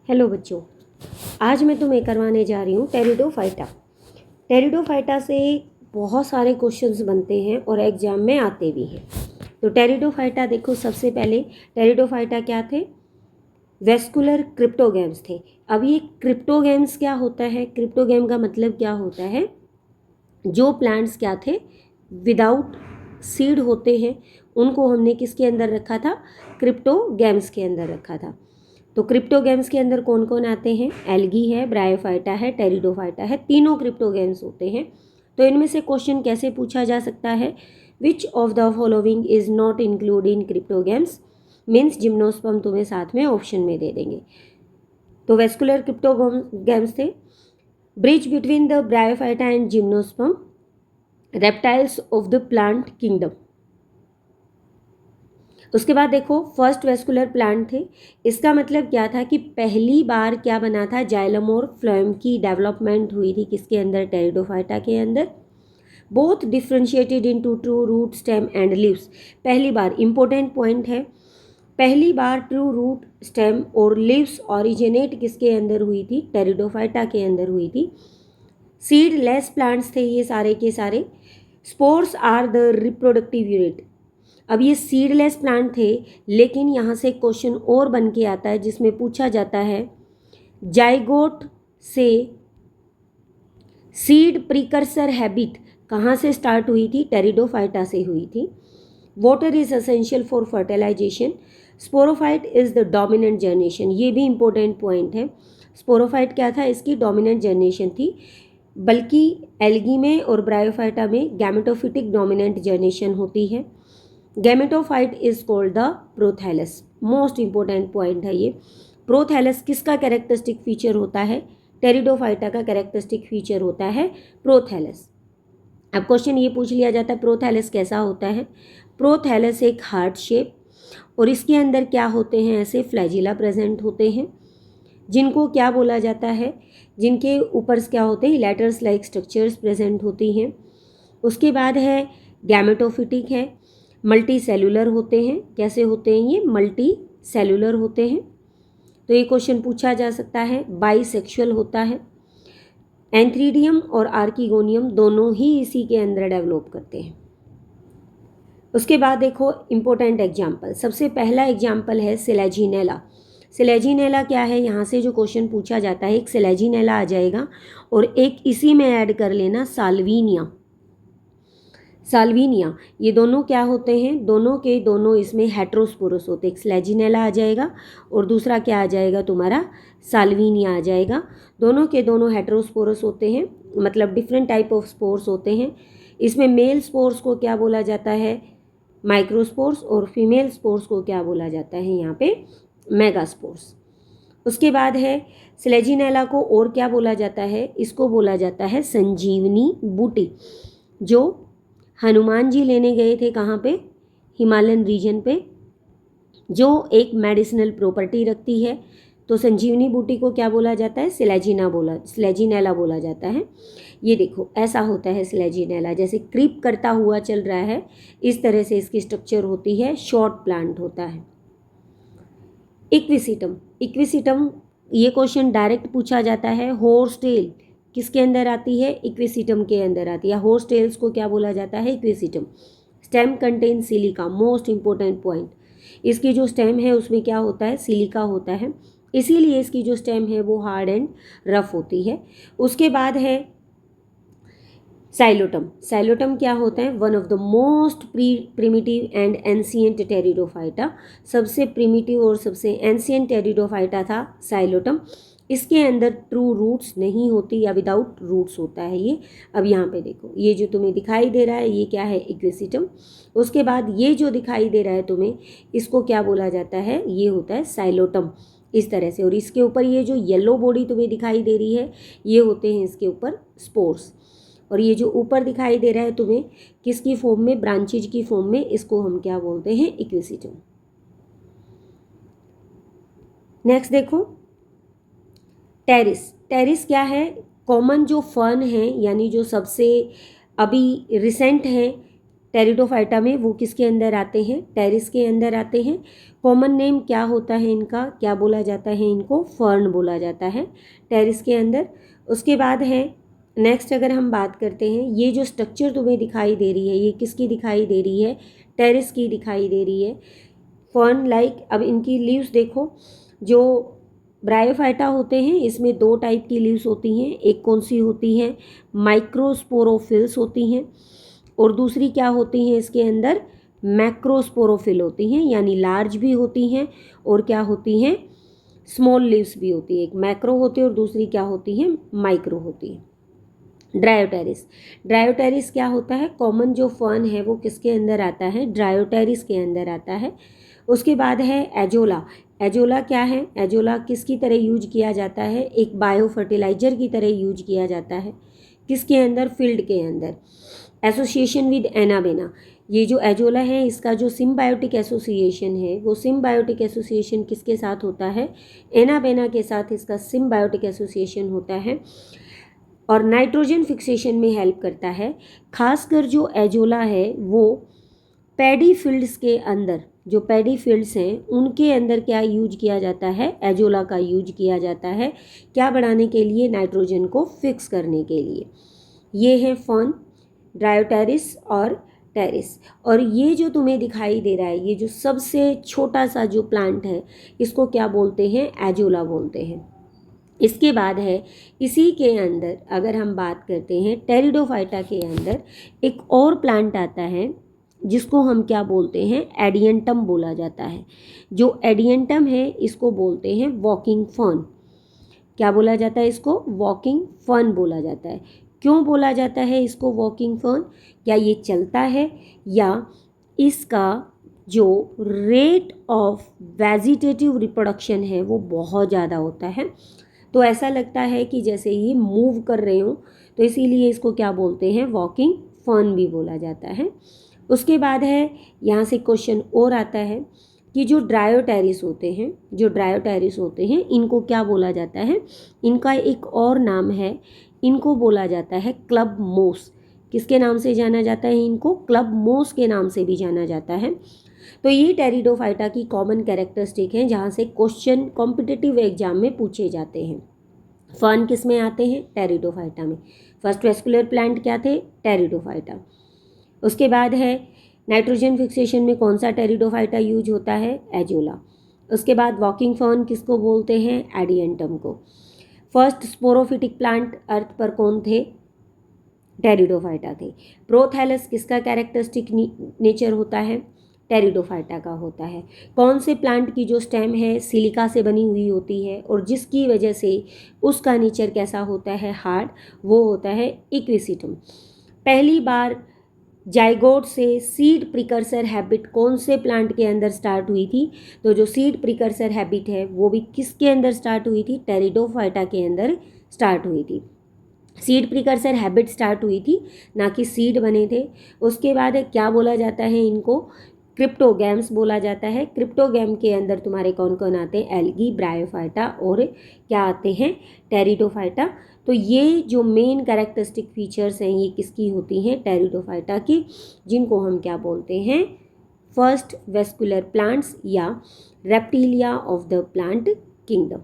Hello बच्चों, आज मैं तुम्हें करवाने जा रही हूँ टेरिडोफाइटा। टेरिडोफाइटा से बहुत सारे क्वेश्चंस बनते हैं और एग्जाम में आते भी हैं। तो टेरिडोफाइटा देखो, सबसे पहले टेरिडोफाइटा क्या थे? वेस्कुलर क्रिप्टोगैम्स थे। अब ये क्रिप्टोगैम्स क्या होता है? क्रिप्टोगैम का मतलब क्या होता है? जो प्लांट्स क्या थे, विदाउट सीड होते हैं, उनको हमने किसके अंदर रखा था? क्रिप्टोगैम्स के अंदर रखा था। तो क्रिप्टोगैम्स के अंदर कौन कौन आते हैं? एल्गी है, ब्रायोफाइटा है, टेरिडोफाइटा है, तीनों क्रिप्टोगैम्स होते हैं। तो इनमें से क्वेश्चन कैसे पूछा जा सकता है? Which of the following is not include in cryptogams? Means gymnosperm तुम्हें साथ में ऑप्शन में दे देंगे। तो वेस्कुलर क्रिप्टोगैम्स थे, bridge between the bryophyta and gymnosperm, reptiles of the plant kingdom. उसके बाद देखो, फर्स्ट वेस्कुलर प्लांट थे। इसका मतलब क्या था कि पहली बार क्या बना था? जाइलम और फ्लोएम की डेवलपमेंट हुई थी किसके अंदर? टेरिडोफाइटा के अंदर। Both differentiated into true root, stem and leaves. पहली बार, इंपॉर्टेंट पॉइंट है, पहली बार ट्रू रूट, स्टेम और लीव्स ऑरिजिनेट किसके अंदर हुई थी? टेरिडोफाइटा के अंदर हुई थी। सीडलेस प्लांट्स थे ये सारे के सारे। Spores are the reproductive unit. अब ये सीडलेस प्लांट थे, लेकिन यहाँ से क्वेश्चन और बन के आता है जिसमें पूछा जाता है जाइगोट से सीड प्रिकर्सर हैबिट कहाँ से स्टार्ट हुई थी? टेरिडोफाइटा से हुई थी। Water is essential for fertilization. Sporophyte is the dominant generation. ये भी इंपॉर्टेंट पॉइंट है। स्पोरोफाइट क्या था? इसकी डोमिनेंट जनरेशन थी, बल्कि एल्गी में और ब्रायोफाइटा में गैमेटोफिटिक डोमिनेंट जनरेशन होती है। Gametophyte is called the prothallus. Most important point है ये। प्रोथैलस किसका कैरेक्टरिस्टिक फीचर होता है? टेरिडोफाइटा का कैरेक्टरिस्टिक फीचर होता है प्रोथैलस। अब क्वेश्चन ये पूछ लिया जाता है प्रोथैलस कैसा होता है? प्रोथैलस एक हार्ट शेप, और इसके अंदर क्या होते हैं? ऐसे फ्लैजिला प्रेजेंट होते हैं, जिनको क्या बोला जाता है? जिनके ऊपर क्या होते हैं? लेटर्स लाइक स्ट्रक्चर्स प्रेजेंट होती हैं। उसके बाद है गैमेटोफिटिक है, मल्टी सेलुलर होते हैं। कैसे होते हैं ये? मल्टी सेलुलर होते हैं। तो ये क्वेश्चन पूछा जा सकता है। बाइसेक्सुअल होता है। एंथ्रीडियम और आर्किगोनियम दोनों ही इसी के अंदर डेवलप करते हैं। उसके बाद देखो इंपॉर्टेंट एग्जाम्पल, सबसे पहला एग्जाम्पल है सिलेजिनेला। सिलेजिनेला क्या है? यहाँ से जो क्वेश्चन पूछा जाता है, एक सिलेजिनेला आ जाएगा और एक इसी में ऐड कर लेना साल्विनिया। साल्विनिया, ये दोनों क्या होते हैं? दोनों के दोनों इसमें हेट्रोस्पोरस होते हैं। एक स्लेजिनेला आ जाएगा और दूसरा क्या आ जाएगा तुम्हारा? साल्विनिया आ जाएगा। दोनों के दोनों हेट्रोस्पोरस होते हैं, मतलब डिफरेंट टाइप ऑफ स्पोर्स होते हैं। इसमें मेल स्पोर्स को क्या बोला जाता है? माइक्रोस्पोर्स, और फीमेल स्पोर्स को क्या बोला जाता है यहाँ पे? मेगास्पोर्स। उसके बाद है स्लेजिनेला को और क्या बोला जाता है? इसको बोला जाता है संजीवनी बूटी, जो हनुमान जी लेने गए थे कहाँ पे? हिमालयन रीजन पे, जो एक मेडिसिनल प्रॉपर्टी रखती है। तो संजीवनी बूटी को क्या बोला जाता है? स्लेजिनेला बोला जाता है। ये देखो ऐसा होता है स्लेजिनेला, जैसे क्रीप करता हुआ चल रहा है, इस तरह से इसकी स्ट्रक्चर होती है, शॉर्ट प्लांट होता है। इक्विसिटम, इक्विसिटम ये क्वेश्चन डायरेक्ट पूछा जाता है। हॉर्स टेल किसके अंदर आती है? इक्विसिटम के अंदर आती है। हॉर्स टेल्स को क्या बोला जाता है? Equisetum. Stem contain silica, most important point. इसकी जो स्टेम है उसमें क्या होता है? सिलिका होता है, इसीलिए इसकी जो स्टेम है वो हार्ड एंड रफ होती है। उसके बाद है साइलोटम। साइलोटम क्या होता है? One of the most primitive and ancient pteridophyta. सबसे प्रिमिटिव और सबसे एंशिएंट टेरिडोफाइटा था साइलोटम। इसके अंदर ट्रू रूट्स नहीं होती, या विदाउट रूट्स होता है ये। अब यहाँ पे देखो, ये जो तुम्हें दिखाई दे रहा है ये क्या है? इक्विसिटम। उसके बाद ये जो दिखाई दे रहा है तुम्हें, इसको क्या बोला जाता है? ये होता है साइलोटम, इस तरह से। और इसके ऊपर ये जो येलो बॉडी तुम्हें दिखाई दे रही है, ये होते हैं इसके ऊपर स्पोर्स। और ये जो ऊपर दिखाई दे रहा है तुम्हें, किसकी फॉर्म में? ब्रांचेज की फॉर्म में, इसको हम क्या बोलते हैं? इक्विसिटम। नेक्स्ट देखो टेरिस। टेरिस क्या है? कॉमन जो फर्न है, यानी जो सबसे अभी रिसेंट है टेरिडोफाइटा में वो किसके अंदर आते हैं, टेरिस के अंदर आते हैं। कॉमन नेम क्या होता है इनका, क्या बोला जाता है इनको, फर्न बोला जाता है टेरिस के अंदर। उसके बाद है नेक्स्ट, अगर हम बात करते हैं, ये जो स्ट्रक्चर तुम्हें दिखाई दे रही है ये किसकी दिखाई दे रही है, टेरिस की दिखाई दे रही है, फर्न लाइक। अब इनकी लीव्स देखो, जो ब्रायोफाइटा होते हैं इसमें दो टाइप की लीव्स होती हैं, एक कौन सी होती हैं, माइक्रोस्पोरोफिल्स होती हैं, और दूसरी क्या होती हैं इसके अंदर, मैक्रोस्पोरोफिल होती हैं, यानी लार्ज भी होती हैं और क्या होती हैं, स्मॉल लीव्स भी होती है। एक मैक्रो होती है और दूसरी क्या होती है, माइक्रो होती है। ड्रायोटेरिस, ड्रायोटेरिस क्या होता है, कॉमन जो फर्न है वो किसके अंदर आता है, ड्रायोटेरिस के अंदर आता है। उसके बाद है एजोला, एजोला क्या है, एजोला किसकी तरह यूज किया जाता है, एक बायो फर्टिलाइजर की तरह यूज किया जाता है, किसके अंदर, फील्ड के अंदर। एसोसिएशन विद एनाबेना, ये जो एजोला है इसका जो सिम्बायोटिक एसोसिएशन है वो सिम्बायोटिक एसोसिएशन किसके साथ होता है, एनाबेना के साथ इसका सिम्बायोटिक एसोसिएशन होता है और नाइट्रोजन फिक्सेशन में हेल्प करता है। खासकर जो एजोला है वो पैडी फील्ड्स के अंदर, जो पैडी फील्ड्स हैं उनके अंदर क्या यूज किया जाता है, एजोला का यूज किया जाता है, क्या बढ़ाने के लिए, नाइट्रोजन को फिक्स करने के लिए। ये है फर्न, ड्रायोटेरिस और टेरिस। और ये जो तुम्हें दिखाई दे रहा है, ये जो सबसे छोटा सा जो प्लांट है इसको क्या बोलते हैं, एजोला बोलते हैं। इसके बाद है इसी के अंदर अगर हम बात करते हैं टेरिडोफाइटा के अंदर एक और प्लांट आता है जिसको हम क्या बोलते हैं, एडियंटम बोला जाता है। जो एडियंटम है इसको बोलते हैं वॉकिंग फर्न। क्या बोला जाता है इसको, वॉकिंग फर्न बोला जाता है। क्यों बोला जाता है इसको वॉकिंग फर्न, क्या ये चलता है या इसका जो रेट ऑफ वेजिटेटिव रिप्रोडक्शन है वो बहुत ज़्यादा होता है, तो ऐसा लगता है कि जैसे ये मूव कर रहे हो, तो इसीलिए इसको क्या बोलते हैं, वॉकिंग फर्न भी बोला जाता है। उसके बाद है यहाँ से क्वेश्चन और आता है कि जो ड्रायोटेरिस होते हैं, जो ड्रायोटेरिस होते हैं इनको क्या बोला जाता है, इनका एक और नाम है, इनको बोला जाता है क्लब मोस। किसके नाम से जाना जाता है इनको, क्लब मोस के नाम से भी जाना जाता है। तो ये टेरिडोफाइटा की कॉमन कैरेक्टरिस्टिक हैं जहाँ से क्वेश्चन कॉम्पिटिटिव एग्जाम में पूछे जाते हैं। फर्न किस में आते हैं, टेरिडोफाइटा में। फर्स्ट वेस्कुलर प्लांट क्या थे, टेरिडोफाइटा। उसके बाद है नाइट्रोजन फिक्सेशन में कौन सा टेरिडोफाइटा यूज होता है, एजोला। उसके बाद वॉकिंग फर्न किसको बोलते हैं, एडियंटम को। फर्स्ट स्पोरोफिटिक प्लांट अर्थ पर कौन थे, टेरिडोफाइटा थे। प्रोथैलस किसका कैरेक्टरिस्टिक नेचर होता है, टेरिडोफाइटा का होता है। कौन से प्लांट की जो स्टेम है सिलिका से बनी हुई होती है और जिसकी वजह से उसका नेचर कैसा होता है, हार्ड, वो होता है इक्विसिटम। पहली बार जाइगोट से सीड प्रिकर्सर हैबिट कौन से प्लांट के अंदर स्टार्ट हुई थी, तो जो सीड प्रिकर्सर हैबिट है वो भी किसके अंदर स्टार्ट हुई थी, टेरिडोफाइटा के अंदर स्टार्ट हुई थी। सीड प्रिकर्सर हैबिट स्टार्ट हुई थी, ना कि सीड बने थे। उसके बाद क्या बोला जाता है इनको, क्रिप्टोगैम्स बोला जाता है। क्रिप्टोगैम के अंदर तुम्हारे कौन कौन आते हैं, एल्गी, ब्रायोफाइटा और क्या आते हैं, टेरिडोफाइटा। तो ये जो मेन कैरेक्टरिस्टिक फीचर्स हैं ये किसकी होती हैं, टेरिडोफाइटा की, जिनको हम क्या बोलते हैं, फर्स्ट वेस्कुलर प्लांट्स या reptilia of the plant kingdom.